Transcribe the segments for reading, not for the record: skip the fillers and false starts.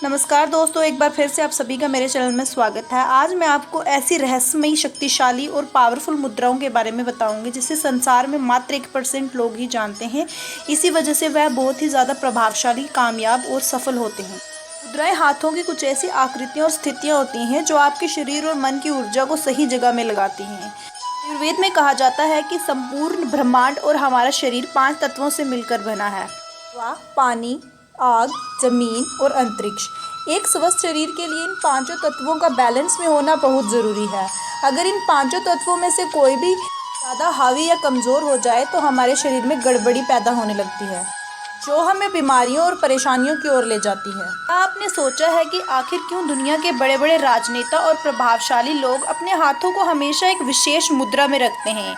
नमस्कार दोस्तों, एक बार फिर से आप सभी का मेरे चैनल में स्वागत है। आज मैं आपको ऐसी रहस्यमयी, शक्तिशाली और पावरफुल मुद्राओं के बारे में बताऊंगी जिसे संसार में मात्र 1% लोग ही जानते हैं। इसी वजह से वह बहुत ही ज़्यादा प्रभावशाली, कामयाब और सफल होते हैं। मुद्राएं हाथों की कुछ ऐसी आकृतियाँ और स्थितियाँ होती हैं जो आपके शरीर और मन की ऊर्जा को सही जगह में लगाती हैं। आयुर्वेद में कहा जाता है कि संपूर्ण ब्रह्मांड और हमारा शरीर 5 तत्वों से मिलकर बना है। हवा, पानी, आग, जमीन और अंतरिक्ष। एक स्वस्थ शरीर के लिए इन 5 तत्वों का बैलेंस में होना बहुत ज़रूरी है। अगर इन 5 तत्वों में से कोई भी ज़्यादा हावी या कमज़ोर हो जाए तो हमारे शरीर में गड़बड़ी पैदा होने लगती है, जो हमें बीमारियों और परेशानियों की ओर ले जाती है। आपने सोचा है कि आखिर क्यों दुनिया के बड़े बड़े राजनेता और प्रभावशाली लोग अपने हाथों को हमेशा एक विशेष मुद्रा में रखते हैं?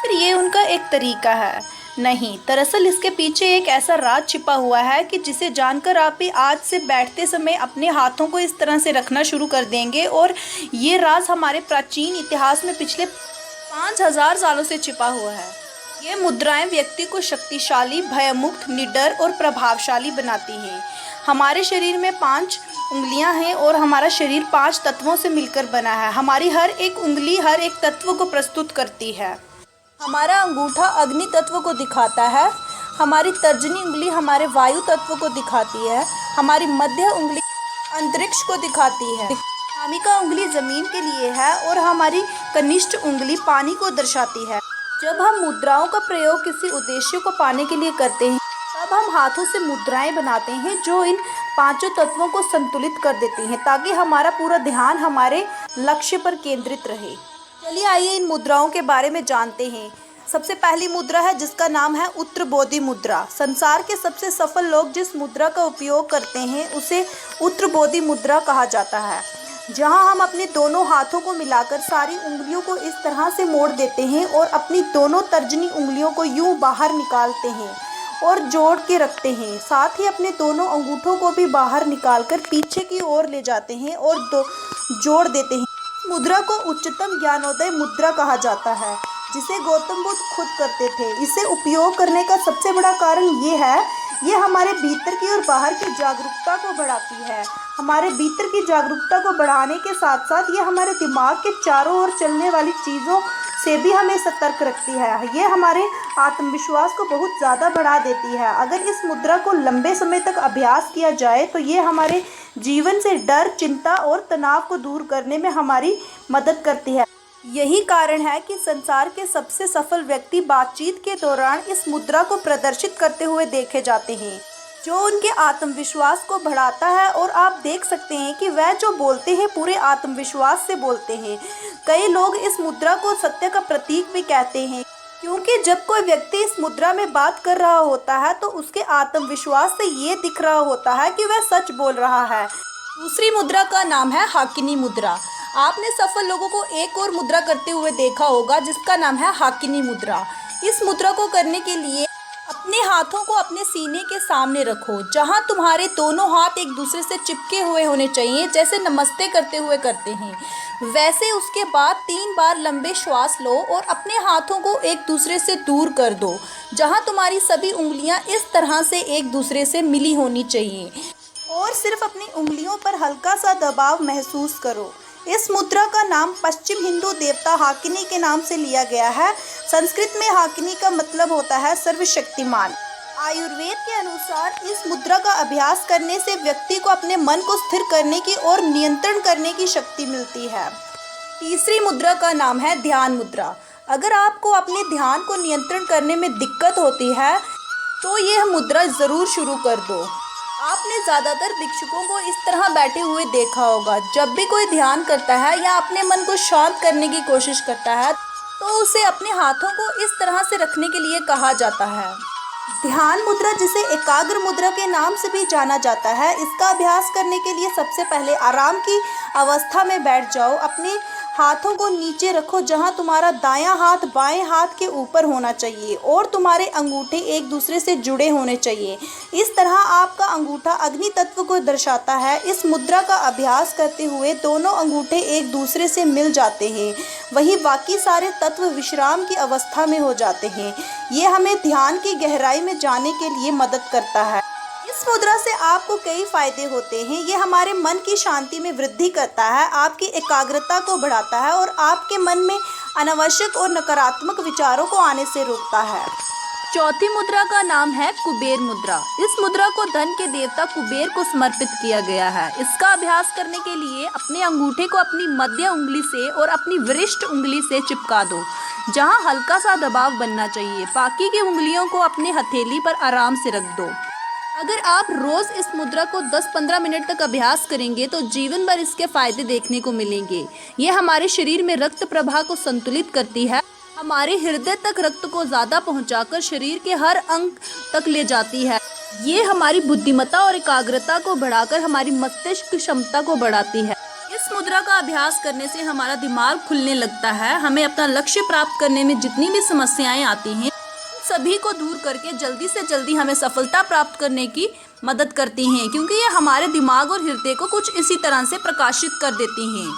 फिर ये उनका एक तरीका है? नहीं, दरअसल इसके पीछे एक ऐसा राज छिपा हुआ है कि जिसे जानकर आप भी आज से बैठते समय अपने हाथों को इस तरह से रखना शुरू कर देंगे। और ये राज हमारे प्राचीन इतिहास में पिछले 5000 सालों से छिपा हुआ है। ये मुद्राएं व्यक्ति को शक्तिशाली, भयमुक्त, निडर और प्रभावशाली बनाती हैं। हमारे शरीर में 5 उंगलियां हैं और हमारा शरीर 5 तत्वों से मिलकर बना है। हमारी हर एक उंगली हर एक तत्व को प्रस्तुत करती है। हमारा अंगूठा अग्नि तत्व को दिखाता है, हमारी तर्जनी उंगली हमारे वायु तत्व को दिखाती है, हमारी मध्य उंगली अंतरिक्ष को दिखाती है, नामिका उंगली जमीन के लिए है और हमारी कनिष्ठ उंगली पानी को दर्शाती है। जब हम मुद्राओं का प्रयोग किसी उद्देश्य को पाने के लिए करते हैं तब हम हाथों से मुद्राएं बनाते हैं जो इन 5 तत्वों को संतुलित कर देती हैं, ताकि हमारा पूरा ध्यान हमारे लक्ष्य पर केंद्रित रहे। चलिए आइए इन मुद्राओं के बारे में जानते हैं। सबसे पहली मुद्रा है जिसका नाम है उत्तरबोधि मुद्रा। संसार के सबसे सफल लोग जिस मुद्रा का उपयोग करते हैं उसे उत्तरबोधि मुद्रा कहा जाता है, जहां हम अपने दोनों हाथों को मिलाकर सारी उंगलियों को इस तरह से मोड़ देते हैं और अपनी दोनों तर्जनी उंगलियों को यूं बाहर निकालते हैं और जोड़ के रखते हैं। साथ ही अपने दोनों अंगूठों को भी बाहर निकालकर पीछे की ओर ले जाते हैं और जोड़ देते हैं। मुद्रा को उच्चतम ज्ञानोदय मुद्रा कहा जाता है, जिसे गौतम बुद्ध खुद करते थे। इसे उपयोग करने का सबसे बड़ा कारण ये है, ये हमारे भीतर की और बाहर की जागरूकता को बढ़ाती है। हमारे भीतर की जागरूकता को बढ़ाने के साथ साथ ये हमारे दिमाग के चारों ओर चलने वाली चीज़ों से भी हमें सतर्क रखती है। ये हमारे आत्मविश्वास को बहुत ज़्यादा बढ़ा देती है। अगर इस मुद्रा को लंबे समय तक अभ्यास किया जाए तो ये हमारे जीवन से डर, चिंता और तनाव को दूर करने में हमारी मदद करती है। यही कारण है कि संसार के सबसे सफल व्यक्ति बातचीत के दौरान इस मुद्रा को प्रदर्शित करते हुए देखे जाते हैं, जो उनके आत्मविश्वास को बढ़ाता है। और आप देख सकते हैं कि वह जो बोलते हैं पूरे आत्मविश्वास से बोलते हैं। कई लोग इस मुद्रा को सत्य का प्रतीक भी कहते हैं, क्योंकि जब कोई व्यक्ति इस मुद्रा में बात कर रहा होता है तो उसके आत्मविश्वास से ये दिख रहा होता है कि वह सच बोल रहा है। दूसरी मुद्रा का नाम है हाकिनी मुद्रा। आपने सफल लोगों को एक और मुद्रा करते हुए देखा होगा जिसका नाम है हाकिनी मुद्रा। इस मुद्रा को करने के लिए अपने हाथों को अपने सीने के सामने रखो, जहां तुम्हारे दोनों हाथ एक दूसरे से चिपके हुए होने चाहिए, जैसे नमस्ते करते हुए करते हैं वैसे। उसके बाद 3 बार लंबे श्वास लो और अपने हाथों को एक दूसरे से दूर कर दो, जहां तुम्हारी सभी उंगलियां इस तरह से एक दूसरे से मिली होनी चाहिए। और सिर्फ अपनी उंगलियों पर हल्का सा दबाव महसूस करो। इस मुद्रा का नाम पश्चिम हिंदू देवता हाकिनी के नाम से लिया गया है। संस्कृत में हाकिनी का मतलब होता है सर्वशक्तिमान। आयुर्वेद के अनुसार इस मुद्रा का अभ्यास करने से व्यक्ति को अपने मन को स्थिर करने की और नियंत्रण करने की शक्ति मिलती है। तीसरी मुद्रा का नाम है ध्यान मुद्रा। अगर आपको अपने ध्यान को नियंत्रण करने में दिक्कत होती है तो यह मुद्रा ज़रूर शुरू कर दो। आपने ज़्यादातर भिक्षुकों को इस तरह बैठे हुए देखा होगा। जब भी कोई ध्यान करता है या अपने मन को शांत करने की कोशिश करता है तो उसे अपने हाथों को इस तरह से रखने के लिए कहा जाता है। ध्यान मुद्रा, जिसे एकाग्र मुद्रा के नाम से भी जाना जाता है, इसका अभ्यास करने के लिए सबसे पहले आराम की अवस्था में बैठ जाओ। अपने हाथों को नीचे रखो, जहां तुम्हारा दायां हाथ बाएं हाथ के ऊपर होना चाहिए और तुम्हारे अंगूठे एक दूसरे से जुड़े होने चाहिए। इस तरह आपका अंगूठा अग्नि तत्व को दर्शाता है। इस मुद्रा का अभ्यास करते हुए दोनों अंगूठे एक दूसरे से मिल जाते हैं, वहीं बाकी सारे तत्व विश्राम की अवस्था में हो जाते हैं। ये हमें ध्यान की गहराई में जाने के लिए मदद करता है। इस मुद्रा से आपको कई फायदे होते हैं। ये हमारे मन की शांति में वृद्धि करता है, आपकी एकाग्रता को बढ़ाता है और आपके मन में अनावश्यक और नकारात्मक विचारों को आने से रोकता है। चौथी मुद्रा का नाम है कुबेर मुद्रा। इस मुद्रा को धन के देवता कुबेर को समर्पित किया गया है। इसका अभ्यास करने के लिए अपने अंगूठे को अपनी मध्य उंगली से और अपनी वरिष्ठ उंगली से चिपका दो, जहां हल्का सा दबाव बनना चाहिए। बाकी की उंगलियों को अपने हथेली पर आराम से रख दो। अगर आप रोज इस मुद्रा को 10-15 मिनट तक अभ्यास करेंगे तो जीवन भर इसके फायदे देखने को मिलेंगे। ये हमारे शरीर में रक्त प्रवाह को संतुलित करती है, हमारे हृदय तक रक्त को ज्यादा पहुंचाकर शरीर के हर अंग तक ले जाती है। ये हमारी बुद्धिमत्ता और एकाग्रता को बढ़ाकर हमारी मस्तिष्क की क्षमता को बढ़ाती है। इस मुद्रा का अभ्यास करने से हमारा दिमाग खुलने लगता है। हमें अपना लक्ष्य प्राप्त करने में जितनी भी समस्याएं आती हैं सभी को दूर करके जल्दी से जल्दी हमें सफलता प्राप्त करने की मदद करती हैं, क्योंकि ये हमारे दिमाग और हृदय को कुछ इसी तरह से प्रकाशित कर देती हैं।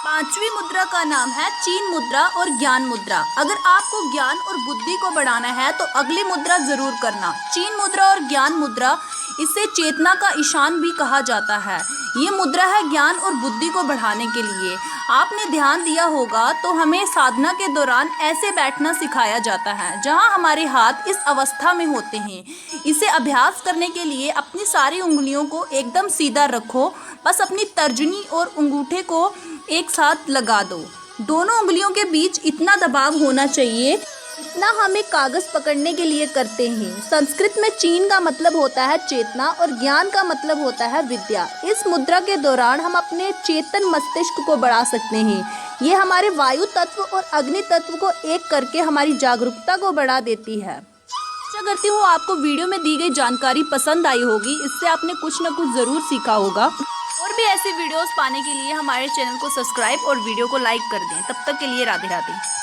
पांचवी मुद्रा का नाम है चीन मुद्रा और ज्ञान मुद्रा। अगर आपको ज्ञान और बुद्धि को बढ़ाना है तो अगली मुद्रा जरूर करना। चीन मुद्रा और ज्ञान मुद्रा, इसे चेतना का ईशान भी कहा जाता है। ये मुद्रा है ज्ञान और बुद्धि को बढ़ाने के लिए। आपने ध्यान दिया होगा तो हमें साधना के दौरान ऐसे बैठना सिखाया जाता है जहां हमारे हाथ इस अवस्था में होते हैं। इसे अभ्यास करने के लिए अपनी सारी उंगलियों को एकदम सीधा रखो, बस अपनी तर्जनी और अंगूठे को एक साथ लगा दो। दोनों उंगलियों के बीच इतना दबाव होना चाहिए इतना हम एक कागज पकड़ने के लिए करते हैं। संस्कृत में चीन का मतलब होता है चेतना और ज्ञान का मतलब होता है विद्या। इस मुद्रा के दौरान हम अपने चेतन मस्तिष्क को बढ़ा सकते हैं। ये हमारे वायु तत्व और अग्नि तत्व को एक करके हमारी जागरूकता को बढ़ा देती है। आशा करती हूँ आपको वीडियो में दी गई जानकारी पसंद आई होगी। इससे आपने कुछ न कुछ जरूर सीखा होगा। और भी ऐसी वीडियोस पाने के लिए हमारे चैनल को सब्सक्राइब और वीडियो को लाइक कर दें। तब तक के लिए राधे राधे।